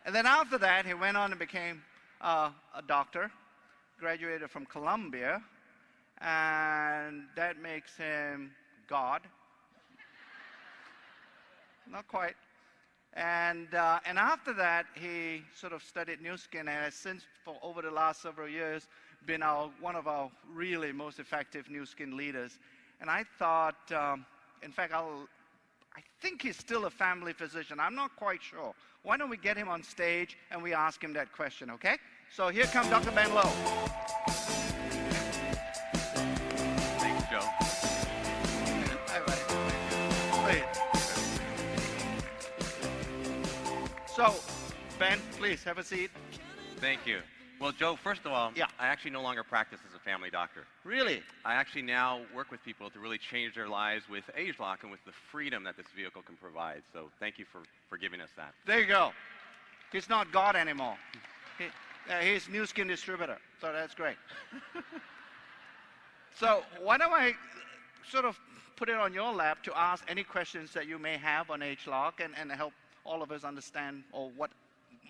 And then after that, he went on and became a doctor, graduated from Columbia, and that makes him God. Not quite. And after that, he sort of studied new skin and has since, for over the last several years, been one of our really most effective new skin leaders. And I thought, in fact, I think he's still a family physician. I'm not quite sure. Why don't we get him on stage and we ask him that question, okay? So here comes Dr. Ben Lowe. Thanks, Joe. Hi, buddy. Great. So, Ben, please have a seat. Thank you. Well, Joe, first of all, yeah. I actually no longer practice as a family doctor. Really? I actually now work with people to really change their lives with ageLOC and with the freedom that this vehicle can provide. So thank you for giving us that. There you go. He's not God anymore. He's new skin distributor. So that's great. So why don't I sort of put it on your lap to ask any questions that you may have on ageLOC and help all of us understand or what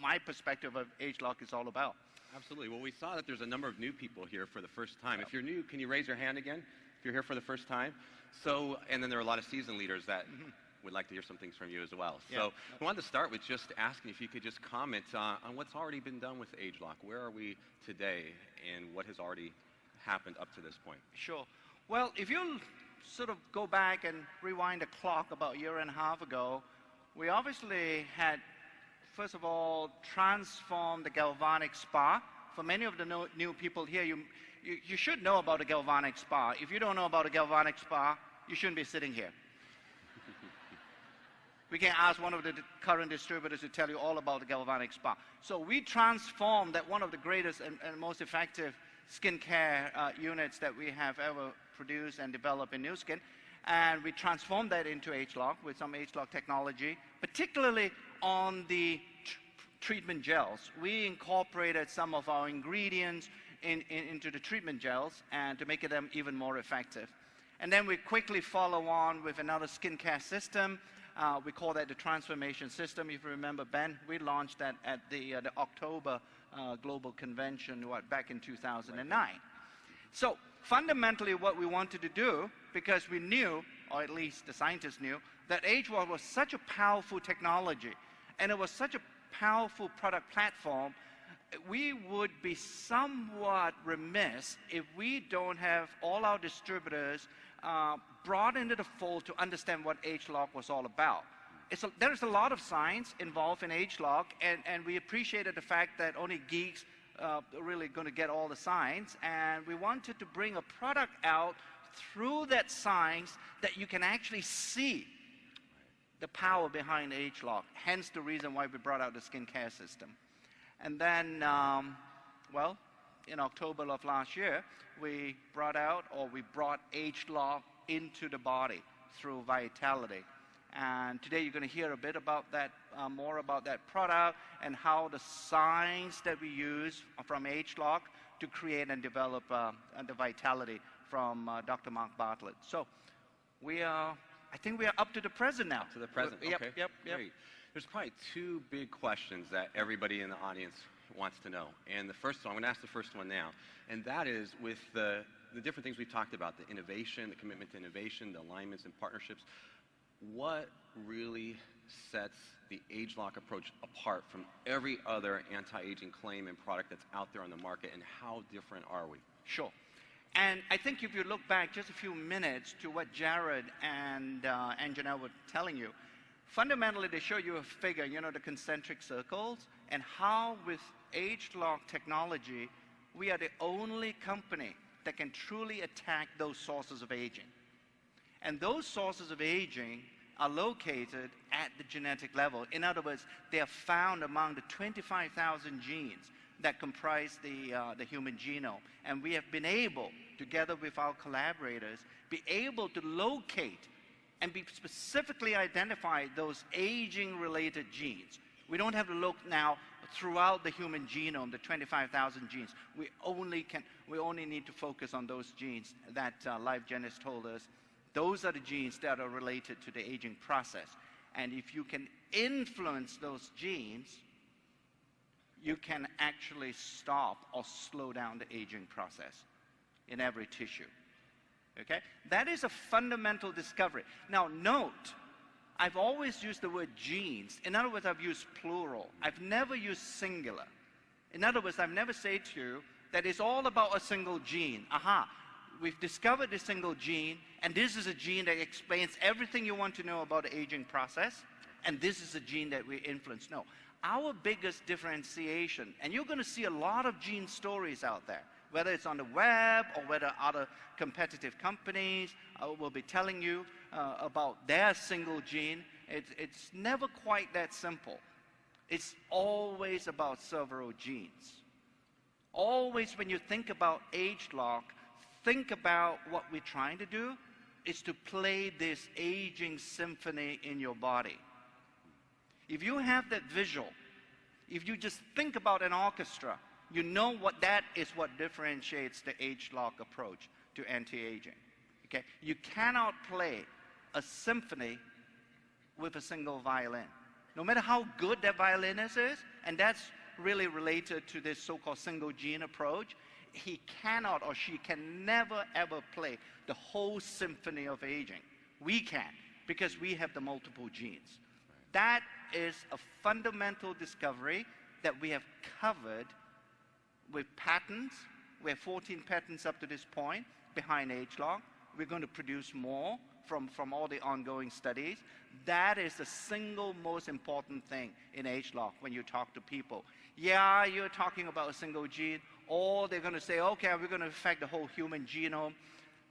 my perspective of ageLOC is all about. Absolutely. Well, we saw that there's a number of new people here for the first time. Yep. If you're new, can you raise your hand again if you're here for the first time? So, and then there are a lot of seasoned leaders that would like to hear some things from you as well. Yeah. So we wanted to start with just asking if you could just comment on what's already been done with ageLOC. Where are we today and what has already happened up to this point? Sure. Well, if you sort of go back and rewind the clock about a year and a half ago, we obviously had, first of all, transformed the galvanic spa. For many of the new people here, you should know about a galvanic spa. If you don't know about a galvanic spa, you shouldn't be sitting here. We can ask one of the current distributors to tell you all about the galvanic spa. So we transformed that one of the greatest and most effective skincare units that we have ever produced and developed in Nu Skin. And we transformed that into ageLOC with some ageLOC technology, particularly on the treatment gels. We incorporated some of our ingredients into the treatment gels and to make them even more effective. And then we quickly follow on with another skincare system. We call that the transformation system. If you remember, Ben, we launched that at the October Global Convention back in 2009. Right. So fundamentally what we wanted to do, because we knew, or at least the scientists knew, that ageLOC was such a powerful technology and it was such a powerful product platform, we would be somewhat remiss if we don't have all our distributors brought into the fold to understand what ageLOC was all about. There's a lot of science involved in ageLOC, and we appreciated the fact that only geeks are really going to get all the science, and we wanted to bring a product out through that science that you can actually see the power behind ageLOC, hence the reason why we brought out the skincare system. And then, well, in October of last year, we brought ageLOC into the body through Vitality. And today you're going to hear a bit about that, more about that product and how the science that we use from ageLOC to create and develop the Vitality from Dr. Mark Bartlett. So I think we are up to the present now. To the present, yep, okay. Yep. Great. There's probably two big questions that everybody in the audience wants to know. And the first one, I'm going to ask the first one now. And that is with the different things we've talked about, the innovation, the commitment to innovation, the alignments and partnerships, what really sets the ageLOC approach apart from every other anti-aging claim and product that's out there on the market, and how different are we? Sure. And I think if you look back just a few minutes to what Jared and Janelle were telling you, fundamentally they show you a figure, you know, the concentric circles, and how with ageLOC technology, we are the only company that can truly attack those sources of aging. And those sources of aging are located at the genetic level. In other words, they are found among the 25,000 genes that comprise the human genome. And we have been able, together with our collaborators, be able to locate and be specifically identify those aging-related genes. We don't have to look now throughout the human genome, the 25,000 genes. We only need to focus on those genes that LiveGen told us. Those are the genes that are related to the aging process. And if you can influence those genes, you can actually stop or slow down the aging process in every tissue. Okay? That is a fundamental discovery. Now note, I've always used the word genes. In other words, I've used plural. I've never used singular. In other words, I've never said to you that it's all about a single gene. Aha, we've discovered this single gene, and this is a gene that explains everything you want to know about the aging process, and this is a gene that we influence. No, our biggest differentiation, and you're going to see a lot of gene stories out there, whether it's on the web or whether other competitive companies will be telling you about their single gene. It's never quite that simple. It's always about several genes. Always when you think about ageLOC, think about what we're trying to do is to play this aging symphony in your body. If you have that visual, if you just think about an orchestra, you know what that is what differentiates the ageLOC approach to anti-aging. Okay? You cannot play a symphony with a single violin. No matter how good that violinist is, and that's really related to this so-called single gene approach, he cannot or she can never ever play the whole symphony of aging. We can, because we have the multiple genes. That is a fundamental discovery that we have covered with patents. We have 14 patents up to this point behind ageLOC. We're going to produce more from all the ongoing studies. That is the single most important thing in ageLOC when you talk to people. Yeah, you're talking about a single gene, or they're going to say, okay, we're going to affect the whole human genome.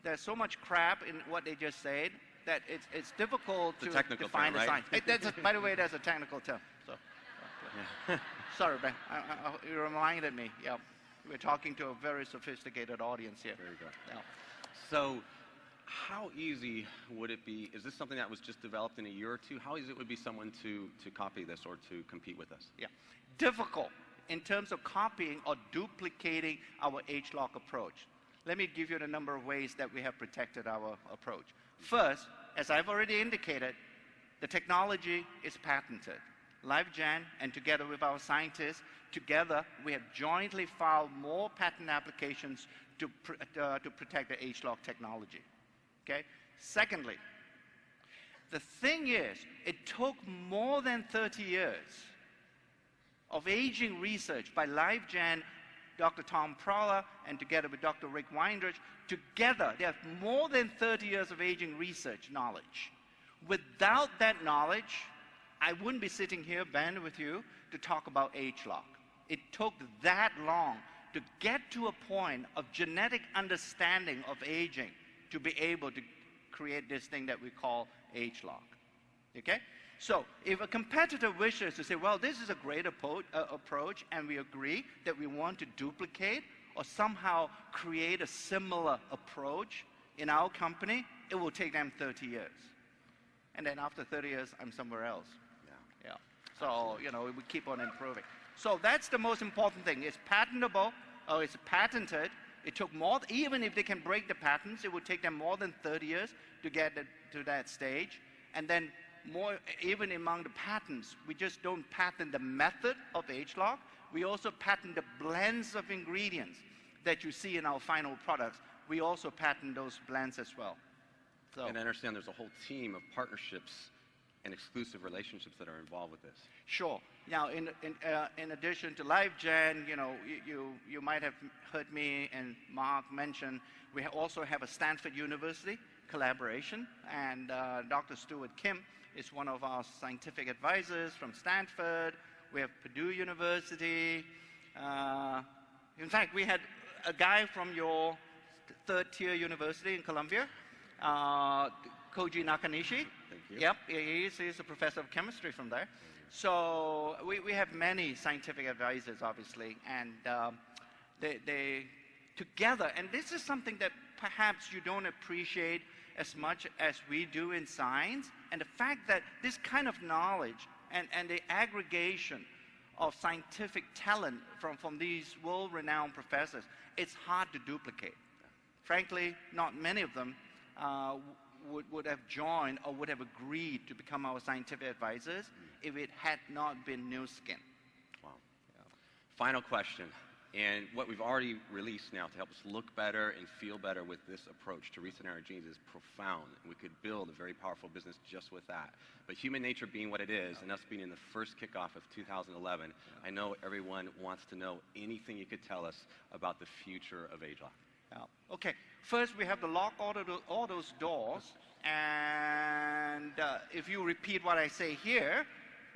There's so much crap in what they just said that it's difficult to define the science. By the way, that's a technical term. So, sorry, Ben. You reminded me. Yeah, we're talking to a very sophisticated audience here. Very good. Yeah. So, how easy would it be? Is this something that was just developed in a year or two? How easy it would be someone to copy this or to compete with us? Yeah, difficult in terms of copying or duplicating our ageLOC approach. Let me give you the number of ways that we have protected our approach. First, as I've already indicated, the technology is patented. LiveGen and together with our scientists, together we have jointly filed more patent applications to protect the ageLOC technology. Okay? Secondly, the thing is, it took more than 30 years of aging research by LiveGen, Dr. Tom Prowler, and together with Dr. Rick Weindrich, together they have more than 30 years of aging research knowledge. Without that knowledge, I wouldn't be sitting here, Ben, with you to talk about ageLOC. It took that long to get to a point of genetic understanding of aging to be able to create this thing that we call ageLOC. Okay? So if a competitor wishes to say, well, this is a great approach, and we agree that we want to duplicate or somehow create a similar approach in our company, it will take them 30 years. And then after 30 years, I'm somewhere else. Yeah. So, you know, we keep on improving. So that's the most important thing. It's patentable, or it's patented. It took more, even if they can break the patents, it would take them more than 30 years to get to that stage. And then more, even among the patents, we just don't patent the method of ageLOC. We also patent the blends of ingredients that you see in our final products. We also patent those blends as well. So, and I understand there's a whole team of partnerships and exclusive relationships that are involved with this. Sure. Now, in addition to LiveGen, you know, you might have heard me and Mark mention, we also have a Stanford University collaboration, and Dr. Stuart Kim is one of our scientific advisors from Stanford. We have Purdue University. In fact, we had a guy from your third-tier university in Columbia, Koji Nakanishi. Thank you. Yep, he's a professor of chemistry from there. So we have many scientific advisors, obviously, and they together, and this is something that perhaps you don't appreciate as much as we do in science, and the fact that this kind of knowledge and the aggregation of scientific talent from these world-renowned professors, it's hard to duplicate. Frankly, not many of them would have joined or would have agreed to become our scientific advisors if it had not been Nu Skin. Wow. Final question. And what we've already released now to help us look better and feel better with this approach to resetting our genes is profound. We could build a very powerful business just with that. But human nature being what it is, and us being in the first kickoff of 2011, I know everyone wants to know anything you could tell us about the future of ageLOC. Yeah. Okay, first we have to lock all those doors, and if you repeat what I say here,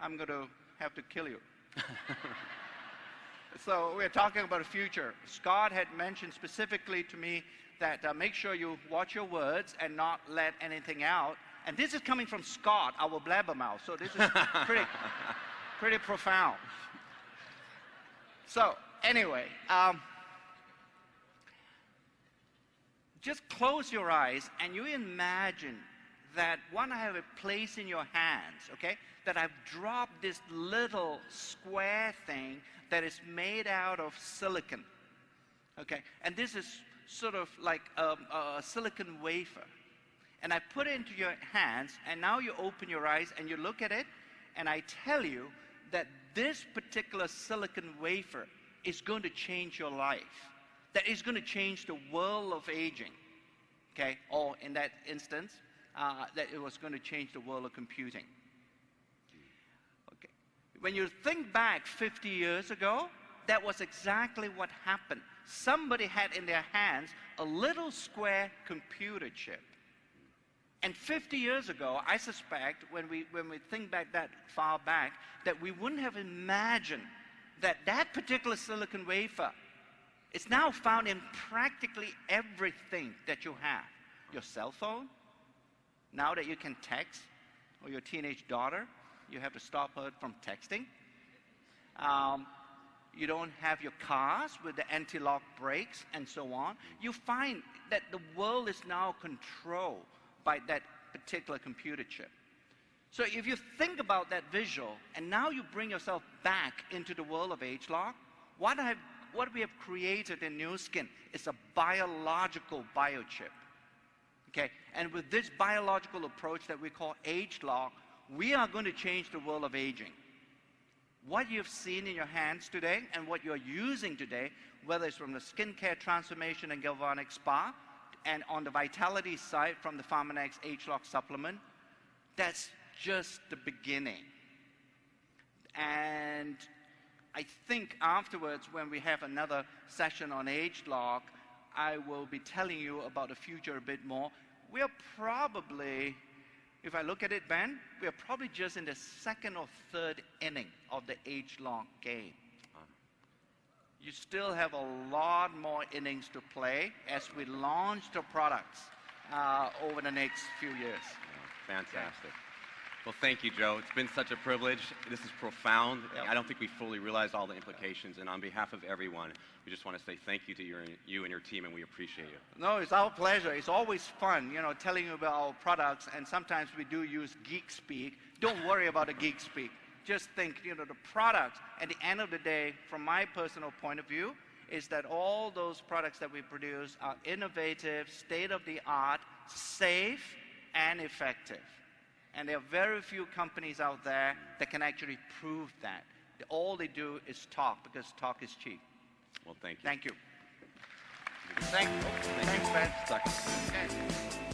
I'm going to have to kill you. So we're talking about the future. Scott had mentioned specifically to me that make sure you watch your words and not let anything out. And this is coming from Scott, our blabbermouth. So this is pretty profound. So anyway, just close your eyes and you imagine that one, I have a place in your hands, okay, that I've dropped this little square thing that is made out of silicon, okay, and this is sort of like a silicon wafer, and I put it into your hands, and now you open your eyes and you look at it, and I tell you that this particular silicon wafer is going to change your life, that is going to change the world of aging, okay, or in that instance, that it was going to change the world of computing. Okay. When you think back 50 years ago, that was exactly what happened. Somebody had in their hands a little square computer chip. And 50 years ago, I suspect, when we think back that far back, that we wouldn't have imagined that that particular silicon wafer is now found in practically everything that you have. Your cell phone, now that you can text, or your teenage daughter, you have to stop her from texting. You don't have your cars with the anti-lock brakes and so on. You find that the world is now controlled by that particular computer chip. So if you think about that visual, and now you bring yourself back into the world of ageLOC, what we have created in Nu Skin is a biological biochip. Okay, and with this biological approach that we call ageLOC, we are going to change the world of aging. What you've seen in your hands today and what you're using today, whether it's from the skincare transformation and galvanic spa, and on the vitality side from the Pharmanex ageLOC supplement, that's just the beginning. And I think afterwards, when we have another session on ageLOC, I will be telling you about the future a bit more. We are probably, if I look at it, Ben, we are probably just in the second or third inning of the ageLOC game. You still have a lot more innings to play as we launch the products over the next few years. Fantastic. Well, thank you, Joe. It's been such a privilege. This is profound. Yep. I don't think we fully realize all the implications. And on behalf of everyone, we just want to say thank you to you and your team, and we appreciate you. No, it's our pleasure. It's always fun, you know, telling you about our products. And sometimes we do use geek speak. Don't worry about the geek speak. Just think, you know, the products, at the end of the day, from my personal point of view, is that all those products that we produce are innovative, state-of-the-art, safe, and effective. And there are very few companies out there that can actually prove that. All they do is talk, because talk is cheap. Well, thank you. Thank you. Thanks, Ben. Stuck. Okay.